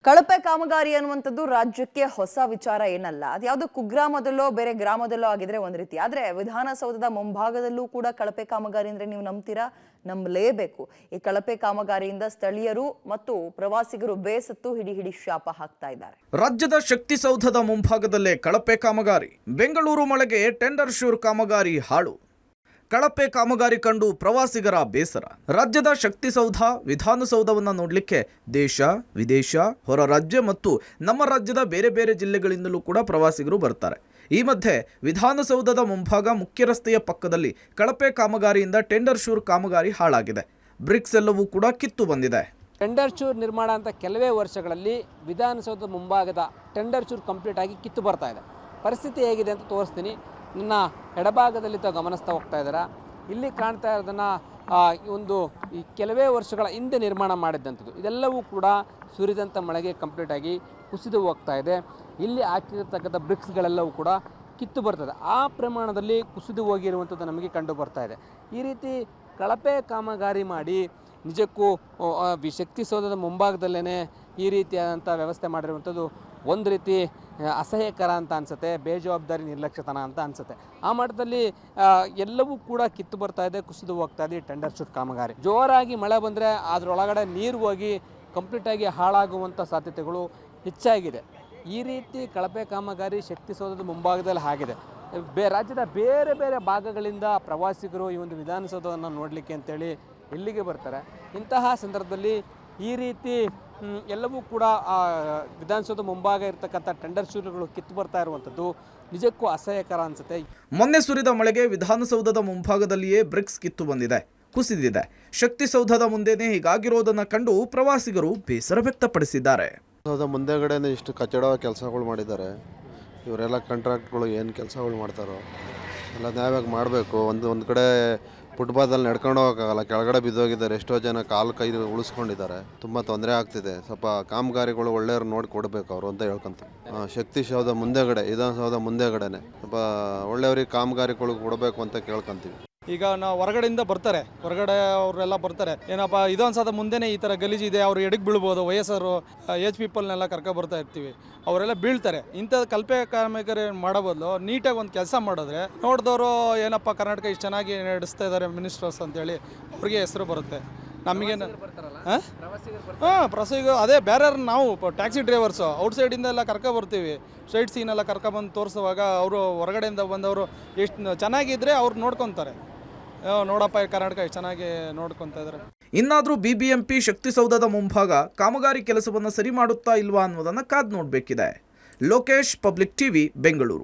ಕಳಪೆ ಕಾಮಗಾರಿ ಅನ್ನುವಂಥದ್ದು ರಾಜ್ಯಕ್ಕೆ ಹೊಸ ವಿಚಾರ ಏನಲ್ಲ. ಅದ್ಯಾವುದೋ ಕುಗ್ರಾಮದಲ್ಲೋ ಬೇರೆ ಗ್ರಾಮದಲ್ಲೋ ಆಗಿದ್ರೆ ಒಂದ್ ರೀತಿ, ಆದ್ರೆ ವಿಧಾನಸೌಧದ ಮುಂಭಾಗದಲ್ಲೂ ಕೂಡ ಕಳಪೆ ಕಾಮಗಾರಿ ಅಂದ್ರೆ ನೀವು ನಂಬ್ತೀರಾ? ನಂಬಲೇಬೇಕು. ಈ ಕಳಪೆ ಕಾಮಗಾರಿಯಿಂದ ಸ್ಥಳೀಯರು ಮತ್ತು ಪ್ರವಾಸಿಗರು ಬೇಸತ್ತು ಹಿಡಿ ಶಾಪ ಹಾಕ್ತಾ ಇದ್ದಾರೆ. ರಾಜ್ಯದ ಶಕ್ತಿಸೌಧದ ಮುಂಭಾಗದಲ್ಲೇ ಕಳಪೆ ಕಾಮಗಾರಿ. ಬೆಂಗಳೂರು ಮಳೆಗೆ ಟೆಂಡರ್ ಶ್ಯೂರ್ ಕಾಮಗಾರಿ ಹಾಳು. ಕಳಪೆ ಕಾಮಗಾರಿ ಕಂಡು ಪ್ರವಾಸಿಗರ ಬೇಸರ. ರಾಜ್ಯದ ಶಕ್ತಿಸೌಧ, ವಿಧಾನಸೌಧವನ್ನು ನೋಡಲಿಕ್ಕೆ ದೇಶ, ವಿದೇಶ, ಹೊರ ರಾಜ್ಯ ಮತ್ತು ನಮ್ಮ ರಾಜ್ಯದ ಬೇರೆ ಬೇರೆ ಜಿಲ್ಲೆಗಳಿಂದಲೂ ಕೂಡ ಪ್ರವಾಸಿಗರು ಬರ್ತಾರೆ. ಈ ಮಧ್ಯೆ ವಿಧಾನಸೌಧದ ಮುಂಭಾಗ ಮುಖ್ಯ ರಸ್ತೆಯ ಪಕ್ಕದಲ್ಲಿ ಕಳಪೆ ಕಾಮಗಾರಿಯಿಂದ ಟೆಂಡರ್ ಶ್ಯೂರ್ ಕಾಮಗಾರಿ ಹಾಳಾಗಿದೆ. ಬ್ರಿಕ್ಸ್ ಎಲ್ಲವೂ ಕೂಡ ಕಿತ್ತು ಬಂದಿದೆ. ಟೆಂಡರ್ ಚೂರ್ ನಿರ್ಮಾಣ ಅಂತ ಕೆಲವೇ ವರ್ಷಗಳಲ್ಲಿ ವಿಧಾನಸೌಧದ ಮುಂಭಾಗದ ಟೆಂಡರ್ ಚೂರ್ ಕಂಪ್ಲೀಟ್ ಆಗಿ ಕಿತ್ತು ಬರ್ತಾ ಇದೆ. ಪರಿಸ್ಥಿತಿ ಹೇಗಿದೆ ಅಂತ ತೋರಿಸ್ತೀನಿ. ನನ್ನ ಎಡಭಾಗದಲ್ಲಿ ಗಮನಿಸ್ತಾ ಹೋಗ್ತಾ ಇದ್ದಾರೆ. ಇಲ್ಲಿ ಕಾಣ್ತಾ ಇರೋದನ್ನು ಈ ಕೆಲವೇ ವರ್ಷಗಳ ಹಿಂದೆ ನಿರ್ಮಾಣ ಮಾಡಿದ್ದಂಥದ್ದು. ಇದೆಲ್ಲವೂ ಕೂಡ ಸುರಿದಂಥ ಮಳೆಗೆ ಕಂಪ್ಲೀಟ್ ಆಗಿ ಕುಸಿದು ಹೋಗ್ತಾ ಇದೆ. ಇಲ್ಲಿ ಹಾಕಿರ್ತಕ್ಕಂಥ ಬ್ರಿಕ್ಸ್ಗಳೆಲ್ಲವೂ ಕೂಡ ಕಿತ್ತು ಬರ್ತದೆ. ಆ ಪ್ರಮಾಣದಲ್ಲಿ ಕುಸಿದು ಹೋಗಿರುವಂಥದ್ದು ನಮಗೆ ಕಂಡು ಬರ್ತಾ ಇದೆ. ಈ ರೀತಿ ಕಳಪೆ ಕಾಮಗಾರಿ ಮಾಡಿ ನಿಜಕ್ಕೂ ಶಕ್ತಿಸೌಧದ ಮುಂಭಾಗದಲ್ಲೇ ಈ ರೀತಿಯಾದಂಥ ವ್ಯವಸ್ಥೆ ಮಾಡಿರುವಂಥದ್ದು ಒಂದು ರೀತಿ ಅಸಹ್ಯಕರ ಅಂತ ಅನಿಸುತ್ತೆ. ಬೇಜವಾಬ್ದಾರಿ ನಿರ್ಲಕ್ಷ್ಯತನ ಅಂತ ಅನಿಸುತ್ತೆ. ಆ ಮಟ್ಟದಲ್ಲಿ ಎಲ್ಲವೂ ಕೂಡ ಕಿತ್ತು ಬರ್ತಾ ಇದೆ, ಕುಸಿದು ಹೋಗ್ತಾ ಇದೆ ಟೆಂಡರ್ ಚೂರ್ ಕಾಮಗಾರಿ. ಜೋರಾಗಿ ಮಳೆ ಬಂದರೆ ಅದರೊಳಗಡೆ ನೀರು ಹೋಗಿ ಕಂಪ್ಲೀಟಾಗಿ ಹಾಳಾಗುವಂಥ ಸಾಧ್ಯತೆಗಳು ಹೆಚ್ಚಾಗಿದೆ. ಈ ರೀತಿ ಕಳಪೆ ಕಾಮಗಾರಿ ಶಕ್ತಿಸೌಧದ ಮುಂಭಾಗದಲ್ಲಿ ಆಗಿದೆ. ರಾಜ್ಯದ ಬೇರೆ ಬೇರೆ ಭಾಗಗಳಿಂದ ಪ್ರವಾಸಿಗರು ಈ ಒಂದು ವಿಧಾನಸೌಧವನ್ನು ನೋಡಲಿಕ್ಕೆ ಅಂತೇಳಿ ಇಲ್ಲಿಗೆ ಬರ್ತಾರೆ. ಇಂತಹ ಸಂದರ್ಭದಲ್ಲಿ ಈ ರೀತಿ ಎಲ್ಲವೂ ಕೂಡ ವಿಧಾನಸೌಧ ಮುಂಭಾಗ ಇರತಕ್ಕಂಥ ಟೆಂಡರ್ ಚೂರುಗಳು ಕಿತ್ತು ಬರ್ತಾ ಇರುವಂಥದ್ದು ನಿಜಕ್ಕೂ ಅಸಹ್ಯಕರ ಅನಿಸುತ್ತೆ. ಮೊನ್ನೆ ಸುರಿದ ಮಳೆಗೆ ವಿಧಾನಸೌಧದ ಮುಂಭಾಗದಲ್ಲಿಯೇ ಬ್ರಿಕ್ಸ್ ಕಿತ್ತು ಬಂದಿದೆ, ಕುಸಿದಿದೆ. ಶಕ್ತಿಸೌಧದ ಮುಂದೆನೇ ಹೀಗಾಗಿರೋದನ್ನು ಕಂಡು ಪ್ರವಾಸಿಗರು ಬೇಸರ ವ್ಯಕ್ತಪಡಿಸಿದ್ದಾರೆ. ಮುಂದೆಗಡೆನೇ ಇಷ್ಟು ಕಚ್ಚಡ ಕೆಲಸಗಳು ಮಾಡಿದ್ದಾರೆ. ಇವರೆಲ್ಲ ಕಾಂಟ್ರಾಕ್ಟ್ಗಳು ಏನು ಕೆಲಸಗಳು ಮಾಡ್ತಾರೋ ಎಲ್ಲ ನ್ಯಾಯವಾಗಿ ಮಾಡಬೇಕು. ಒಂದು ಕಡೆ ಫುಟ್ಪಾತಲ್ಲಿ ನಡ್ಕೊಂಡು ಹೋಗೋಕ್ಕಾಗಲ್ಲ, ಕೆಳಗಡೆ ಬಿದ್ದೋಗಿದ್ದಾರೆ. ಎಷ್ಟೋ ಜನ ಕಾಲು ಕೈ ಉಳಿಸ್ಕೊಂಡಿದ್ದಾರೆ. ತುಂಬ ತೊಂದರೆ ಆಗ್ತಿದೆ. ಸ್ವಲ್ಪ ಕಾಮಗಾರಿಗಳು ಒಳ್ಳೆಯವ್ರು ನೋಡಿ ಕೊಡಬೇಕು ಅವರು ಅಂತ ಹೇಳ್ಕೊಂತಾರೆ. ಶಕ್ತಿಸೌಧ ಮುಂದೆಗಡೆ, ವಿಧಾನಸೌಧ ಮುಂದೆಗಡೆನೆ ಸ್ವಲ್ಪ ಒಳ್ಳೆಯವ್ರಿಗೆ ಕಾಮಗಾರಿಗಳು ಕೊಡಬೇಕು ಅಂತ ಕೇಳ್ಕೊಂತೀವಿ. ಈಗ ನಾವು ಹೊರಗಡೆಯಿಂದ ಬರ್ತಾರೆ, ಹೊರಗಡೆ ಅವರೆಲ್ಲ ಬರ್ತಾರೆ. ಏನಪ್ಪ ವಿಧಾನಸೌಧ ಮುಂದೆನೇ ಈ ಥರ ಗಲೀಜಿದೆ, ಅವರು ಎಡಕ್ಕೆ ಬೀಳ್ಬೋದು, ವಯಸ್ಸರು ಏಜ್ ಪೀಪಲ್ನೆಲ್ಲ ಕರ್ಕೊ ಬರ್ತಾ ಇರ್ತೀವಿ, ಅವರೆಲ್ಲ ಬೀಳ್ತಾರೆ. ಇಂಥ ಕಳಪೆ ಕಾಮಗಾರಿ ಮಾಡೋ ಬದಲು ನೀಟಾಗಿ ಒಂದು ಕೆಲಸ ಮಾಡಿದ್ರೆ ನೋಡಿದವರು ಏನಪ್ಪ ಕರ್ನಾಟಕ ಇಷ್ಟು ಚೆನ್ನಾಗಿ ನಡೆಸ್ತಾ ಇದ್ದಾರೆ ಮಿನಿಸ್ಟರ್ಸ್ ಅಂತೇಳಿ ಅವ್ರಿಗೆ ಹೆಸರು ಬರುತ್ತೆ. ನಮಗೇನು ಪ್ರವಾಸಿಗರು ಅದೇ ಬೇರೆ ನಾವು ಟ್ಯಾಕ್ಸಿ ಡ್ರೈವರ್ಸು ಔಟ್ಸೈಡಿಂದ ಎಲ್ಲ ಕರ್ಕೊ ಬರ್ತೀವಿ. ಸ್ಟ್ರೈಟ್ ಸೀನೆಲ್ಲ ಕರ್ಕೊಬಂದು ತೋರಿಸುವಾಗ ಅವರು ಹೊರಗಡೆಯಿಂದ ಬಂದವರು ಎಷ್ಟು ಚೆನ್ನಾಗಿದ್ದರೆ ಅವ್ರು ನೋಡ್ಕೊತಾರೆ. ನೋಡಪ್ಪ ಕರ್ನಾಟಕ ಎಷ್ಟು ಚೆನ್ನಾಗಿ ನೋಡ್ಕೊತಾ ಇದ್ದಾರೆ. ಇನ್ನಾದರೂ ಬಿಬಿಎಂಪಿ ಶಕ್ತಿಸೌಧದ ಮುಂಭಾಗ ಕಾಮಗಾರಿ ಕೆಲಸವನ್ನು ಸರಿ ಮಾಡುತ್ತಾ ಇಲ್ವಾ ಅನ್ನೋದನ್ನು ಕಾದು ನೋಡಬೇಕಿದೆ. Lokesh, public TV, Bengaluru.